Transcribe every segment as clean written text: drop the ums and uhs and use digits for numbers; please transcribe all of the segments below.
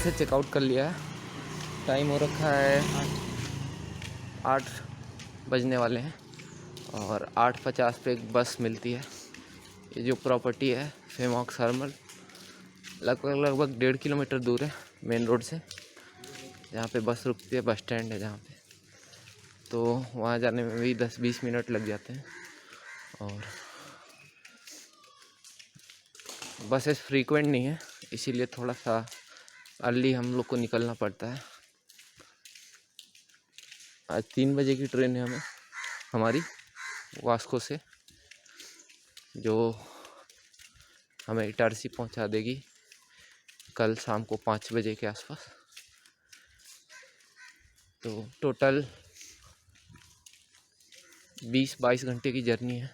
से चेकआउट कर लिया है। टाइम हो रखा है 8 बजने वाले हैं और 8:50 पे एक बस मिलती है। ये जो प्रॉपर्टी है फेमॉक्स हर्मल लगभग 1.5 किलोमीटर दूर है मेन रोड से, जहाँ पे बस रुकती है। बस स्टैंड है जहाँ पे, तो वहाँ जाने में भी 10-20 मिनट लग जाते हैं। और बसेस फ्रीक्वेंट नहीं है, इसीलिए थोड़ा सा अर्ली हम लोग को निकलना पड़ता है। आज 3 बजे की ट्रेन है हमारी वास्को से, जो हमें इटारसी पहुंचा देगी कल शाम को 5 बजे के आसपास। तो टोटल 20-22 घंटे की जर्नी है।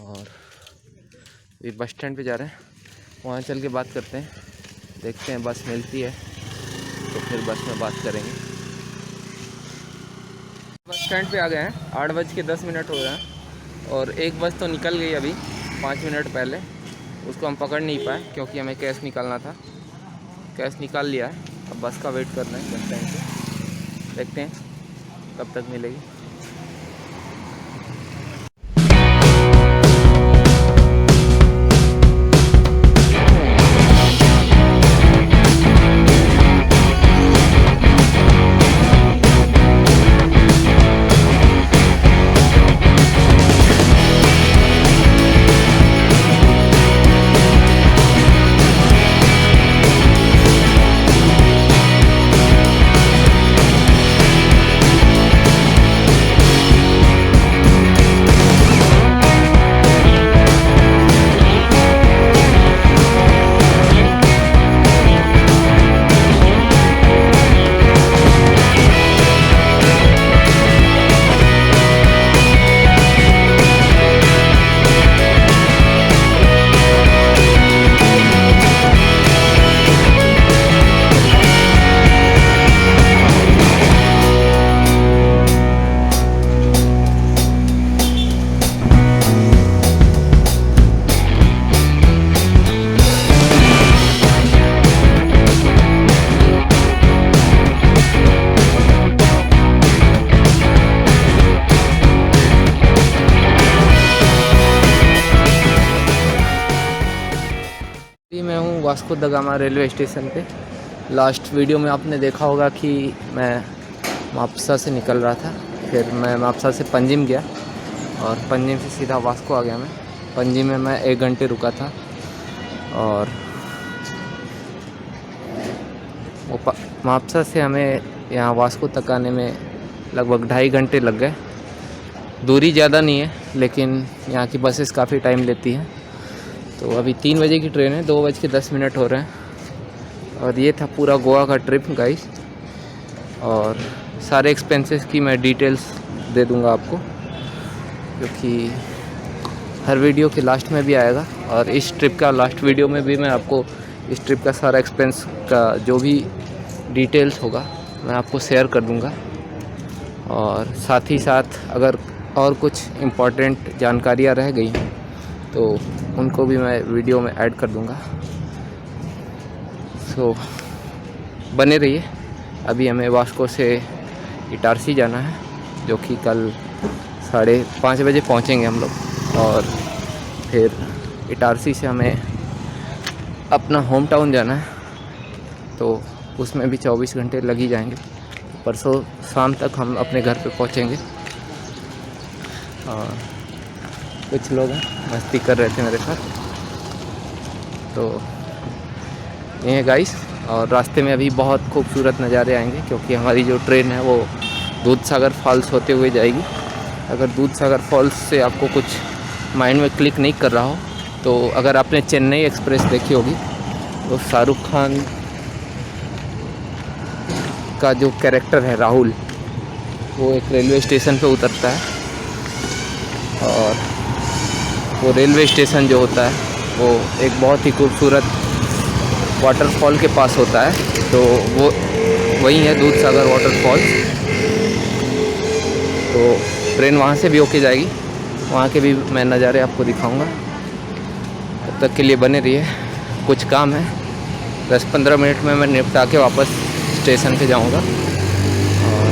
और ये बस स्टैंड पे जा रहे हैं, वहाँ चल के बात करते हैं, देखते हैं बस मिलती है तो फिर बस में बात करेंगे। बस स्टैंड पे आ गए हैं, 8:10 हो रहे हैं और एक बस तो निकल गई अभी 5 मिनट पहले। उसको हम पकड़ नहीं पाए क्योंकि हमें कैश निकालना था। कैश निकाल लिया है, अब बस का वेट कर रहे हैं बस स्टैंड पे, देखते हैं कब तक मिलेगी। मैं हूँ Vasco the gamma railway station पे। लास्ट वीडियो में आपने देखा होगा कि मैं मापसा से निकल रहा था, फिर मैं मापसा से पंजिम गया और पंजिम से सीधा वास्को आ गया। मैं पंजिम में मैं 1 घंटे रुका था और वो मापसा से हमें यहाँ वास्को तक आने में लगभग 2.5 घंटे लग गए। दूरी ज़्यादा नहीं है लेकिन यहाँ की बसेस काफ़ी टाइम लेती हैं। तो अभी 3 बजे की ट्रेन है, 2:10 हो रहे हैं। और ये था पूरा गोवा का ट्रिप गाइस, और सारे एक्सपेंसेस की मैं डिटेल्स दे दूंगा आपको, क्योंकि हर वीडियो के लास्ट में भी आएगा। और इस ट्रिप का लास्ट वीडियो में भी मैं आपको इस ट्रिप का सारा एक्सपेंस का जो भी डिटेल्स होगा मैं आपको शेयर कर दूंगा। और साथ ही साथ अगर और कुछ इम्पोर्टेंट जानकारियाँ रह गई हैं तो उनको भी मैं वीडियो में ऐड कर दूंगा। सो बने रहिए। अभी हमें वास्को से इटारसी जाना है, जो कि कल 5:30 बजे पहुंचेंगे हम लोग। और फिर इटारसी से हमें अपना होम टाउन जाना है, तो उसमें भी 24 घंटे लग ही जाएंगे। परसों शाम तक हम अपने घर पे पहुंचेंगे। और कुछ लोग हैं मस्ती कर रहे थे मेरे साथ, तो ये है गाइस। और रास्ते में अभी बहुत खूबसूरत नज़ारे आएंगे, क्योंकि हमारी जो ट्रेन है वो दूधसागर फॉल्स होते हुए जाएगी। अगर दूधसागर फॉल्स से आपको कुछ माइंड में क्लिक नहीं कर रहा हो, तो अगर आपने चेन्नई एक्सप्रेस देखी होगी तो शाहरुख खान का जो कैरेक्टर है राहुल, वो एक रेलवे स्टेशन पे उतरता है। और वो रेलवे स्टेशन जो होता है वो एक बहुत ही खूबसूरत वाटरफॉल के पास होता है, तो वो वही है दूधसागर वाटरफॉल्स। तो ट्रेन वहाँ से भी होके जाएगी, वहाँ के भी मैं नज़ारे आपको दिखाऊंगा। तब तक के लिए बने रहिए। कुछ काम है, 10-15 मिनट में मैं निपटा के वापस स्टेशन पे जाऊंगा। और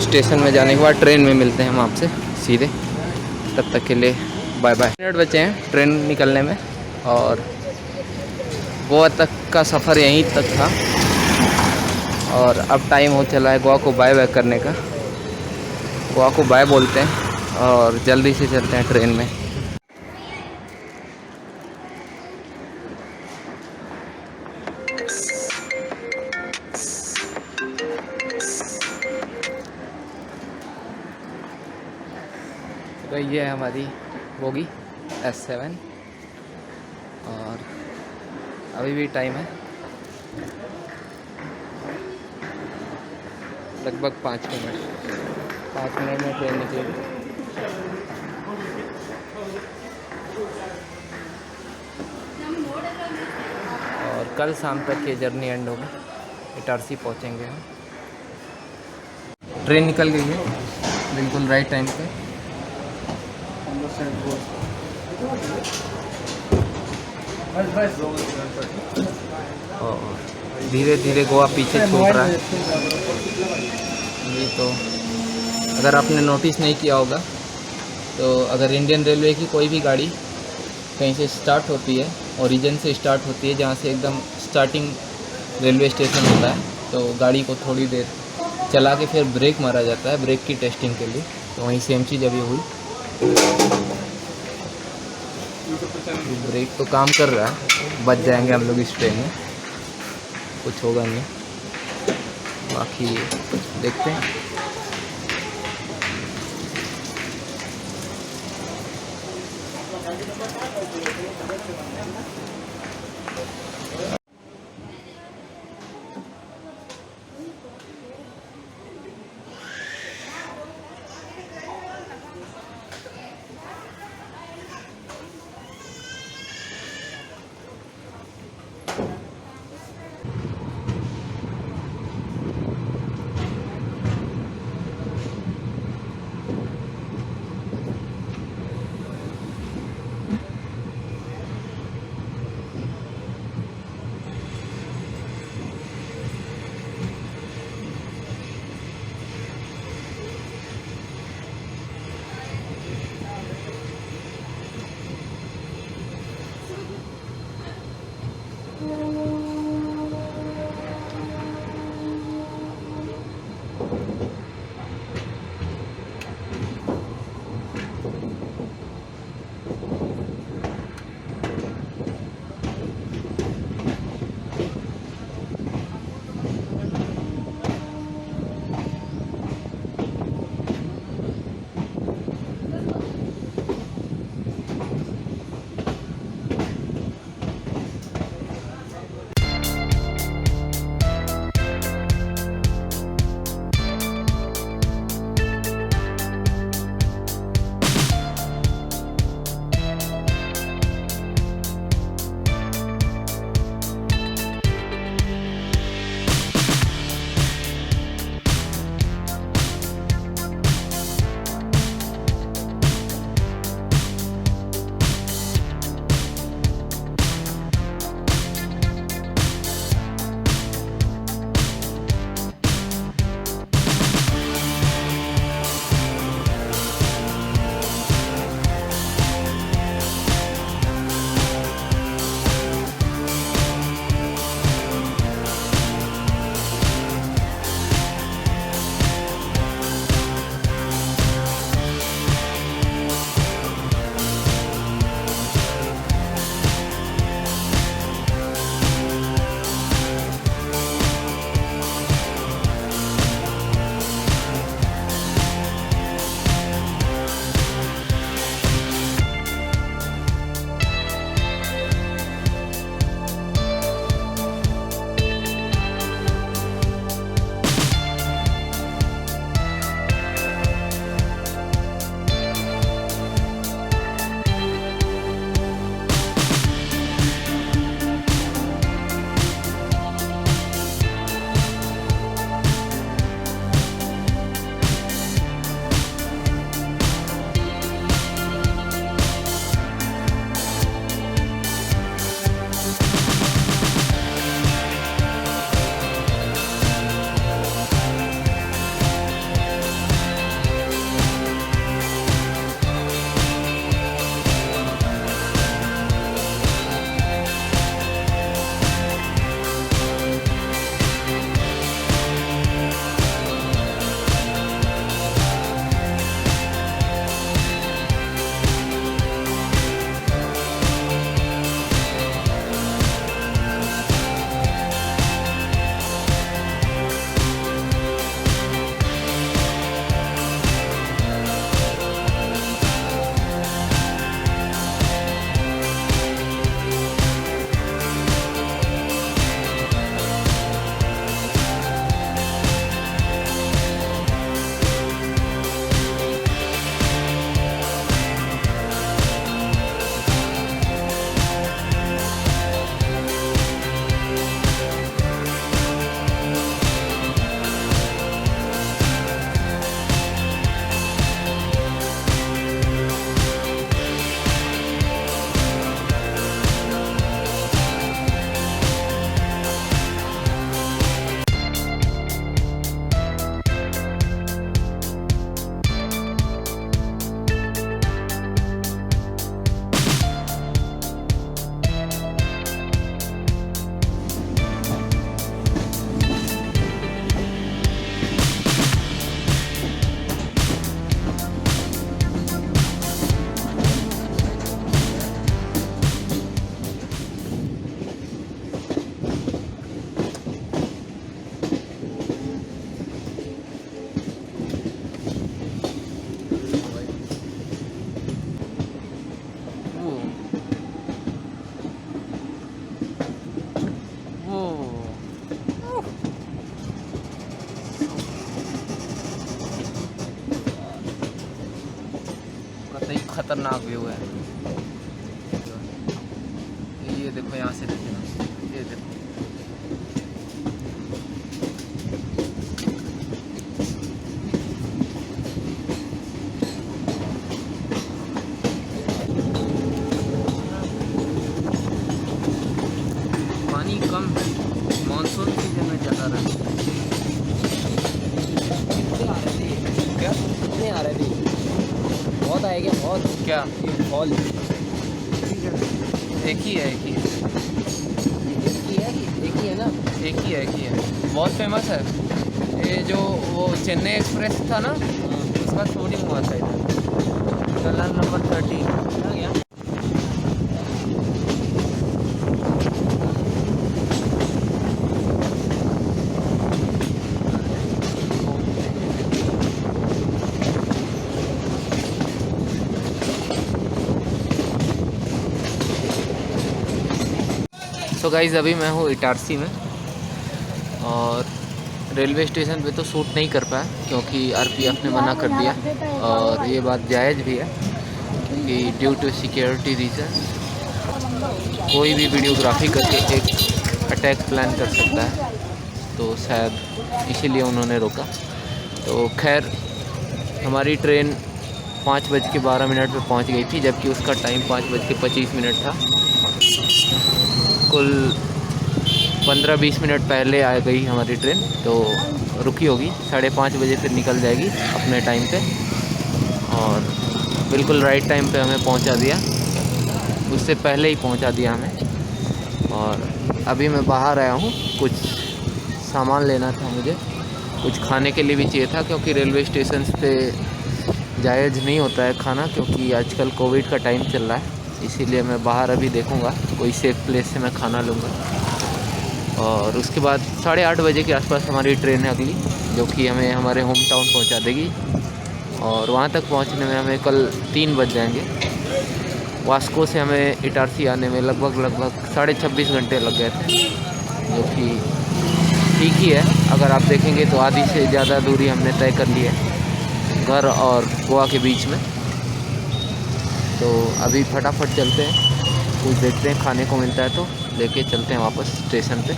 स्टेशन में जाने के बाद ट्रेन में मिलते हैं हम आपसे सीधे। तब तक के लिए बाय बाय। मिनट बचे हैं ट्रेन निकलने में, और गोवा तक का सफ़र यहीं तक था। और अब टाइम हो चला है गोवा को बाय बाय करने का। गोवा को बाय बोलते हैं और जल्दी से चलते हैं ट्रेन में। तो ये है हमारी बोगी S7, और अभी भी टाइम है, लगभग 5 मिनट। 5 मिनट में ट्रेन निकलेगी। और कल शाम तक ये जर्नी एंड होगी, इटारसी पहुँचेंगे हम। ट्रेन निकल गई है बिल्कुल राइट टाइम पे। और धीरे धीरे गोवा पीछे छूट रहा है। ये तो अगर आपने नोटिस नहीं किया होगा तो अगर इंडियन रेलवे की कोई भी गाड़ी कहीं से स्टार्ट होती है, ओरिजिन से स्टार्ट होती है, जहाँ से एकदम स्टार्टिंग रेलवे स्टेशन होता है, तो गाड़ी को थोड़ी देर चला के फिर ब्रेक मारा जाता है, ब्रेक की टेस्टिंग के लिए। तो वहीं सेम चीज़ अभी हुई। ब्रेक तो काम कर रहा है, बच जाएंगे हम लोग इस ट्रेन में, कुछ होगा नहीं। बाकी देखते हैं। खतरनाक व्यू है। ये देखो यहाँ से देखना, ये देखो। पानी कम है, मानसून सीजन में ज़्यादा रहता है। क्या कितने आ रहे थे? बहुत आएगा बहुत। क्या फॉल एक ही है, एक ही है, एक ही है ना? एक ही है, एक ही है। बहुत फेमस है ये जो वो चेन्नई एक्सप्रेस था ना, उसका शोरूम हुआ था इधर, कलर नंबर 30। आ गया। तो गाइज़ अभी मैं हूँ इटारसी में, और रेलवे स्टेशन पे तो शूट नहीं कर पाया क्योंकि आरपीएफ ने मना कर दिया, और ये बात जायज़ भी है कि ड्यू टू सिक्योरिटी रीज़न कोई भी वीडियोग्राफी करके एक अटैक प्लान कर सकता है, तो शायद इसीलिए उन्होंने रोका। तो खैर हमारी ट्रेन 5:12 पे पहुंच गई थी, जबकि उसका टाइम 5:25 था। कुल 15-20 मिनट पहले आ गई हमारी ट्रेन, तो रुकी होगी, 5:30 बजे फिर निकल जाएगी अपने टाइम पे, और बिल्कुल राइट टाइम पे हमें पहुंचा दिया, उससे पहले ही पहुंचा दिया हमें। और अभी मैं बाहर आया हूं, कुछ सामान लेना था मुझे, कुछ खाने के लिए भी चाहिए था, क्योंकि रेलवे स्टेशन पे जायज़ नहीं होता है खाना, क्योंकि आजकल कोविड का टाइम चल रहा है। इसीलिए मैं बाहर अभी देखूंगा कोई सेफ प्लेस से मैं खाना लूँगा, और उसके बाद 8:30 बजे के आसपास हमारी ट्रेन है अगली, जो कि हमें हमारे होम टाउन पहुँचा देगी, और वहाँ तक पहुँचने में हमें कल 3 बज जाएंगे। वास्को से हमें इटारसी आने में लगभग 26.5 घंटे लग गए थे, जो कि ठीक ही है। अगर आप देखेंगे तो आधी से ज़्यादा दूरी हमने तय कर ली है घर और गोवा के बीच में। तो अभी फटाफट चलते हैं, कुछ देखते हैं, खाने को मिलता है तो लेके चलते हैं वापस स्टेशन पे।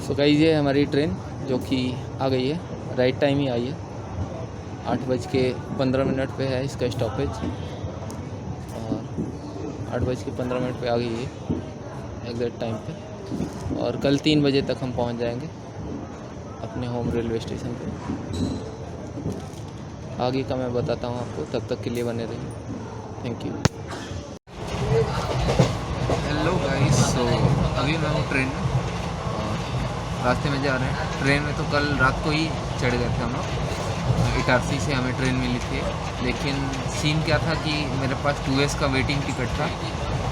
तो गाइस ये हमारी ट्रेन जो कि आ गई है, राइट टाइम ही आई है, 8:15 पे है इसका स्टॉपेज, और 8:15 पे आ गई है एग्जैक्ट टाइम पे, और कल 3 बजे तक हम पहुंच जाएंगे अपने होम रेलवे स्टेशन पे। आगे का मैं बताता हूं आपको, तब तक के लिए बने रहिए। Thank you. हेलो गाइस, सो अभी मैं हूँ ट्रेन में और रास्ते में जा रहे हैं। ट्रेन में तो कल रात को ही चढ़ गए थे हम लोग, इटारसी से हमें ट्रेन मिली थी, लेकिन सीन क्या था कि मेरे पास 2S का वेटिंग टिकट था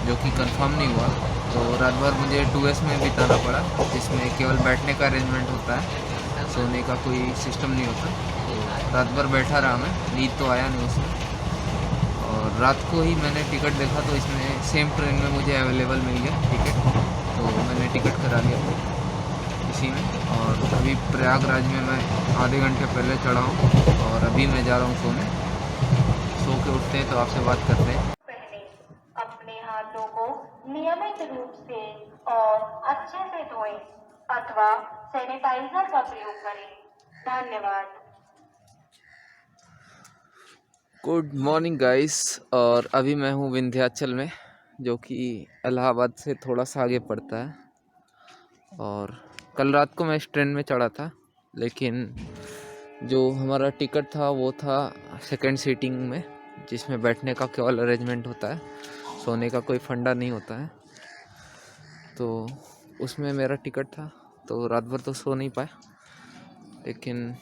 जो कि कंफर्म नहीं हुआ, तो रात भर मुझे 2S में बिताना पड़ा, जिसमें केवल बैठने का अरेंजमेंट होता है, सोने का कोई सिस्टम नहीं होता। तो रात भर बैठा रहा मैं, नींद तो आया नहीं उसमें, और रात को ही मैंने टिकट देखा तो इसमें सेम ट्रेन में मुझे अवेलेबल मिल गया टिकट, तो मैंने टिकट करा लिया इसी में। और अभी प्रयागराज में मैं आधे घंटे पहले चढ़ा हूँ, और अभी मैं जा रहा हूँ सोने। सो के उठते हैं तो आपसे बात करते हैं। अपने हाथों को नियमित रूप से और अच्छे से धोएं अथवा सैनिटाइजर का प्रयोग करें। धन्यवाद। गुड मॉर्निंग गाइस, और अभी मैं हूँ विंध्याचल में, जो कि इलाहाबाद से थोड़ा सा आगे पड़ता है। और कल रात को मैं इस ट्रेन में चढ़ा था, लेकिन जो हमारा टिकट था वो था सेकंड सीटिंग में, जिसमें बैठने का केवल अरेंजमेंट होता है, सोने का कोई फंडा नहीं होता है। तो उसमें मेरा टिकट था, तो रात भर तो सो नहीं पाया, लेकिन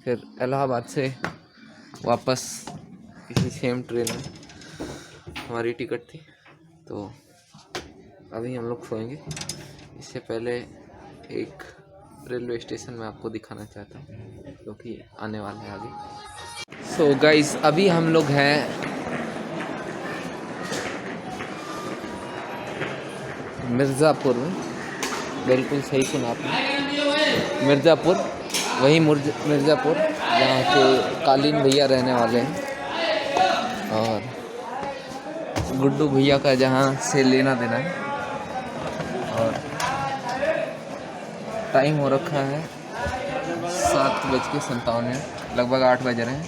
फिर इलाहाबाद से वापस किसी सेम ट्रेन में हमारी टिकट थी, तो अभी हम लोग सोएंगे। इससे पहले एक रेलवे स्टेशन में आपको दिखाना चाहता हूँ, जो कि आने वाला है आगे। सो गाइस, अभी हम लोग हैं मिर्ज़ापुर में, बिल्कुल सही सुना आपने। मिर्ज़ापुर, वही मिर्ज़ापुर जहाँ के कालीन भैया रहने वाले हैं और गुड्डू भैया का जहाँ से लेना देना है। और टाइम हो रखा है 7:57, लगभग 8 बज रहे हैं।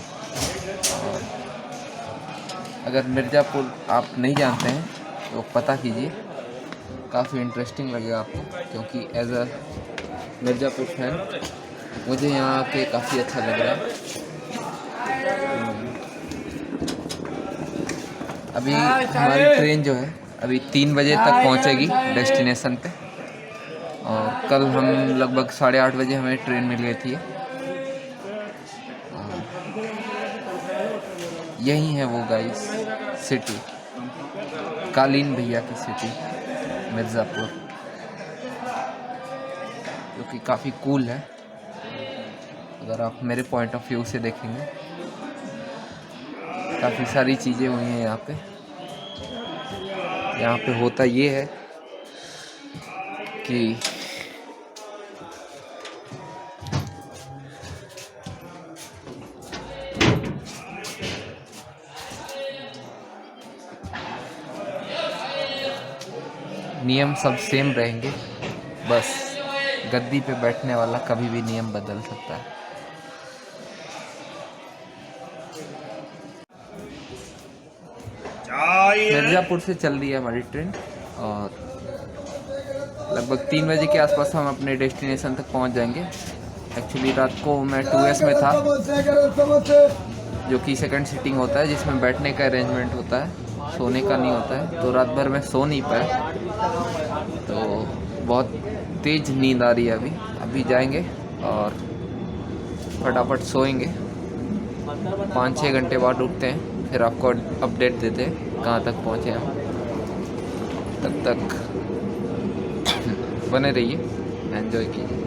और अगर मिर्ज़ापुर आप नहीं जानते हैं तो पता कीजिए, काफ़ी इंटरेस्टिंग लगेगा आपको, क्योंकि एज अ मिर्ज़ापुर फैन मुझे यहाँ आके काफ़ी अच्छा लग रहा है। अभी हमारी ट्रेन जो है अभी 3 बजे तक पहुँचेगी डेस्टिनेशन पे, और कल हम लगभग 8:30 बजे हमें ट्रेन मिल गई थी। यही है वो गाइस सिटी, कालीन भैया की सिटी मिर्ज़ापुर, जो कि काफ़ी कूल है अगर आप मेरे पॉइंट ऑफ व्यू से देखेंगे। काफ़ी सारी चीज़ें हुई हैं यहाँ पे। यहाँ पे होता ये है कि नियम सब सेम रहेंगे, बस गद्दी पे बैठने वाला कभी भी नियम बदल सकता है। मिर्ज़ापुर से चल रही है हमारी ट्रेन और लगभग 3 बजे के आसपास हम अपने डेस्टिनेशन तक पहुंच जाएंगे। एक्चुअली रात को मैं 2S में था, जो कि सेकंड सीटिंग होता है, जिसमें बैठने का अरेंजमेंट होता है, सोने का नहीं होता है। तो रात भर मैं सो नहीं पाया, तो बहुत तेज़ नींद आ रही है। अभी जाएंगे और फटाफट सोएंगे। 5-6 घंटे बाद उठते हैं, फिर आपको अपडेट देते हैं कहाँ तक पहुँचे हम। तब तक बने रहिए, एंजॉय कीजिए।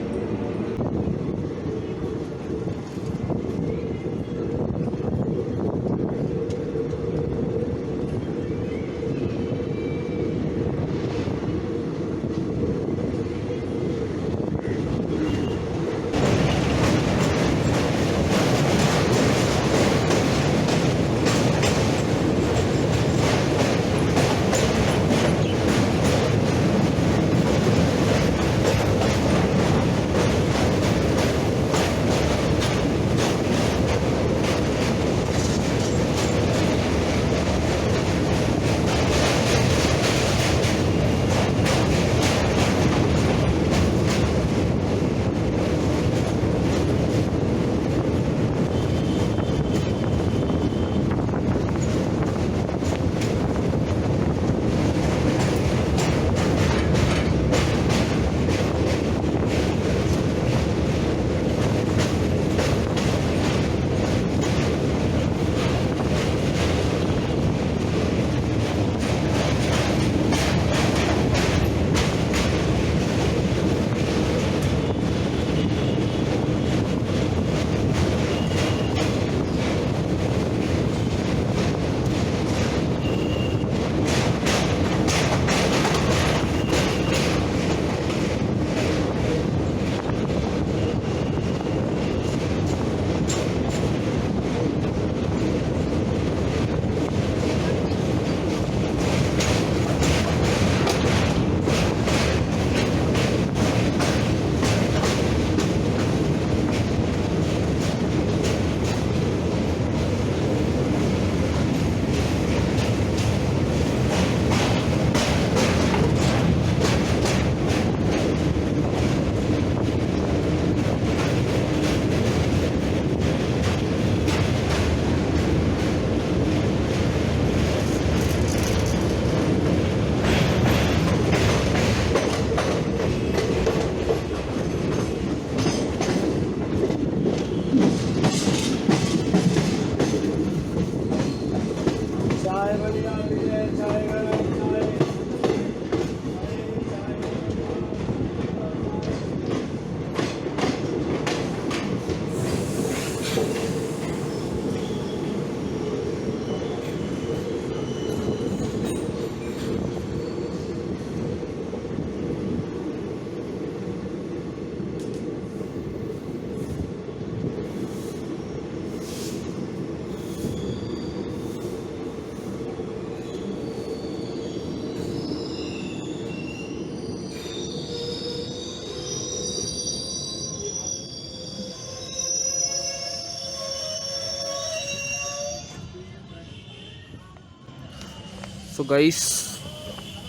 सो गाइस,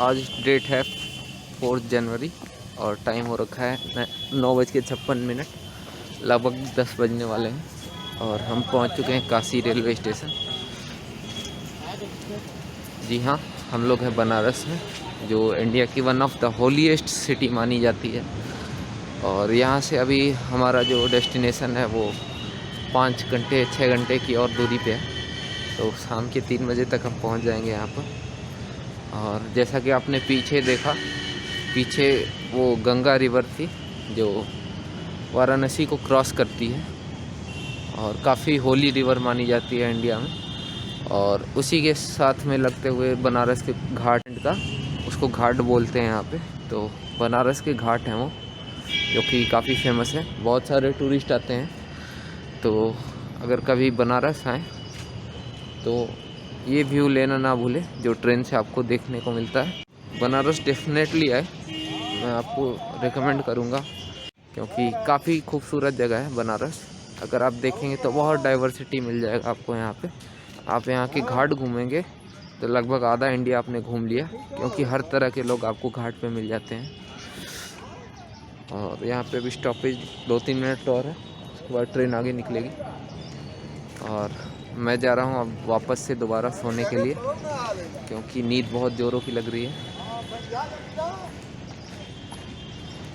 आज डेट है 4 जनवरी और टाइम हो रखा है 9:56, लगभग 10 बजने वाले हैं और हम पहुंच चुके हैं काशी रेलवे स्टेशन। जी हाँ, हम लोग हैं बनारस में, जो इंडिया की one of the holiest city मानी जाती है। और यहाँ से अभी हमारा जो डेस्टिनेशन है वो 5 घंटे 6 घंटे की और दूरी पे है, तो शाम के 3 बजे तक हम पहुँच जाएंगे यहाँ पर। और जैसा कि आपने पीछे देखा, पीछे वो गंगा रिवर थी जो वाराणसी को क्रॉस करती है और काफ़ी होली रिवर मानी जाती है इंडिया में। और उसी के साथ में लगते हुए बनारस के घाट का, उसको घाट बोलते हैं यहाँ पे। तो बनारस के घाट हैं वो, जो कि काफ़ी फेमस है, बहुत सारे टूरिस्ट आते हैं। तो अगर कभी बनारस आएँ तो ये व्यू लेना ना भूलें जो ट्रेन से आपको देखने को मिलता है। बनारस डेफिनेटली आए, मैं आपको रिकमेंड करूँगा, क्योंकि काफ़ी खूबसूरत जगह है बनारस। अगर आप देखेंगे तो बहुत डाइवर्सिटी मिल जाएगा आपको यहाँ पे। आप यहाँ के घाट घूमेंगे तो लगभग आधा इंडिया आपने घूम लिया, क्योंकि हर तरह के लोग आपको घाट पे मिल जाते हैं। और यहाँ पे भी स्टॉपेज 2-3 मिनट और है, उसके बाद ट्रेन आगे निकलेगी। और मैं जा रहा हूँ अब वापस से दोबारा सोने के लिए, क्योंकि नींद बहुत ज़ोरों की लग रही है।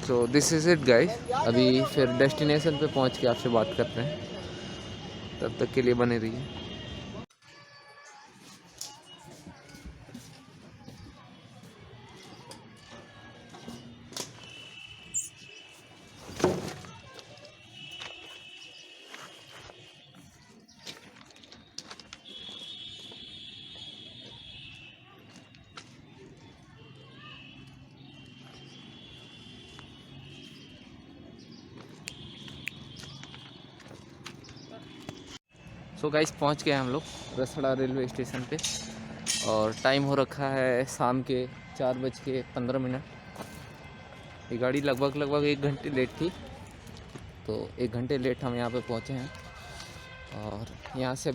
So this is it guys, अभी फिर डेस्टिनेशन पे पहुँच के आपसे बात करते हैं, तब तक के लिए बने रहिए। सो गाइस, पहुंच गए हम लोग रसड़ा रेलवे स्टेशन पे और टाइम हो रखा है शाम के 4:15। ये गाड़ी लगभग 1 घंटे लेट थी, तो 1 घंटे लेट हम यहाँ पे पहुँचे हैं। और यहाँ से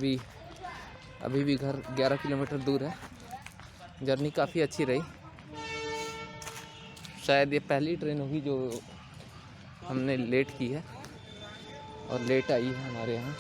अभी भी घर 11 किलोमीटर दूर है। जर्नी काफ़ी अच्छी रही, शायद ये पहली ट्रेन होगी जो हमने लेट की है और लेट आई है हमारे यहाँ।